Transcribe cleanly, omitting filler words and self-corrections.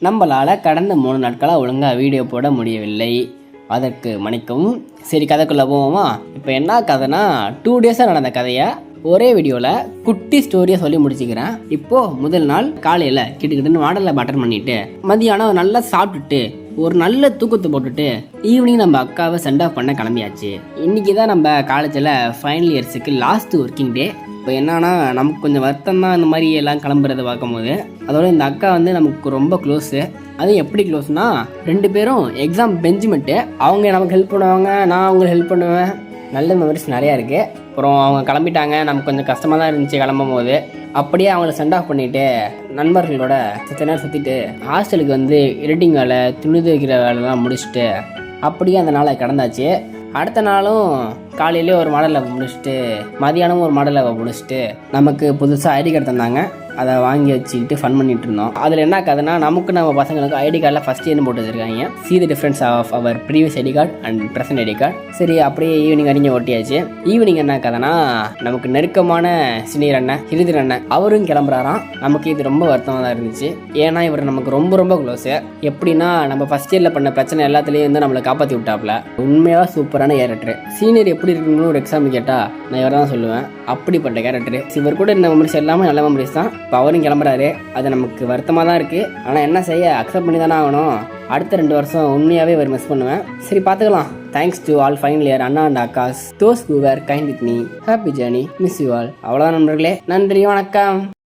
நம்மளால் கடந்த 3 நாட்களாக ஒழுங்காக வீடியோ போட முடியவில்லை. அதற்கு மன்னிக்கவும். சரி, கதைக்குள்ளே போவோமா? இப்போ என்ன கதைனா 2 டேஸாக நடந்த கதையை ஒரே வீடியோவில் குட்டி ஸ்டோரியை சொல்லி முடிச்சுக்கிறேன். இப்போது முதல் நாள் காலையில் கிட்டக்கிட்டு மாடலில் பட்டன் பண்ணிவிட்டு மதியானம் நல்லா சாப்பிட்டுட்டு ஒரு நல்ல தூக்கத்தை போட்டுட்டு ஈவினிங் நம்ம அக்காவை சென்ட் ஆஃப் பண்ண கிளம்பியாச்சு. இன்றைக்கி தான் நம்ம காலேஜில் ஃபைனல் இயர்ஸுக்கு லாஸ்ட் ஒர்க்கிங் டே. இப்போ என்னன்னா நமக்கு கொஞ்சம் வருத்தம் தான் இந்த மாதிரி எல்லாம் கிளம்புறதை பார்க்கும்போது. அதோட இந்த அக்கா நமக்கு ரொம்ப க்ளோஸு. அதுவும் எப்படி க்ளோஸ்னா 2 பேரும் எக்ஸாம் பெஞ்சுமெண்ட்டு. அவங்க நமக்கு ஹெல்ப் பண்ணுவாங்க, நான் அவங்களுக்கு ஹெல்ப் பண்ணுவேன். நல்ல மெமரிஸ் நிறையா இருக்குது. அப்புறம் அவங்க கிளம்பிட்டாங்க. நமக்கு கொஞ்சம் கஷ்டமாக தான் இருந்துச்சு கிளம்பும் போது. அப்படியே அவங்கள சென்ட் ஆஃப் பண்ணிவிட்டு நண்பர்களோட சித்த நேரம் சுற்றிட்டு ஹாஸ்டலுக்கு எடிட்டிங் வேலை, துணி துவைக்கிற வேலைலாம் முடிச்சுட்டு அப்படியே அந்த நாளை கடந்தாச்சு. அடுத்த நாளும் காலையிலே ஒரு மாடலில் முடிச்சுட்டு மதியானமும் ஒரு மாடலில் முடிச்சுட்டு நமக்கு புதுசாக ஐடி கார்டு தந்தாங்க. அதை வாங்கி வச்சுக்கிட்டு ஃபன் பண்ணிட்டு இருந்தோம். அதில் என்ன கதைனா நமக்கு நம்ம பசங்களுக்கு ஐடி கார்டில் ஃபஸ்ட் இயர்னு போட்டு வச்சுருக்காங்க. see the difference of our previous ID card and present ID card. சரி, அப்படியே ஈவினிங் அறிஞ்ச ஓட்டியாச்சு. ஈவினிங் என்ன கதைனா நமக்கு நெருக்கமான சீனியர் அண்ணன் ஹிருதிர் அண்ணன் அவரும் கிளம்புறாராம். நமக்கு இது ரொம்ப வருத்தமாக தான் இருந்துச்சு. ஏன்னா இவர் நமக்கு ரொம்ப ரொம்ப க்ளோஸு. எப்படின்னா நம்ம ஃபஸ்ட் இயரில் பண்ண பிரச்சனை எல்லாத்துலேயும் நம்மளை காப்பாற்றி விட்டாப்புல. உண்மையாக சூப்பரான கேரக்டர். சீனியர் எப்படி இருக்குன்னு ஒரு எக்ஸாம் கேட்டால் நான் இவரை தான் சொல்லுவேன். அப்படிப்பட்ட கேரக்டர். இவர் கூட இந்த மெமரிஸ் எல்லாமே நல்ல மெமரிஸ் தான். இப்போ அவரும் கிளம்புறாரு. அது நமக்கு வருத்தமாக தான் இருக்குது. ஆனால் என்ன செய்ய, அக்செப்ட் பண்ணி தானே ஆகணும். அடுத்த 2 வருஷம் உண்மையாகவே இவர் மிஸ் பண்ணுவேன். சரி, பார்த்துக்கலாம். Thanks to all final year அண்ணா அண்ட் அக்காஸ், those who were kind with me. Happy journey, miss you all. அவ்வளோதான் நண்பர்களே. நன்றி, வணக்கம்.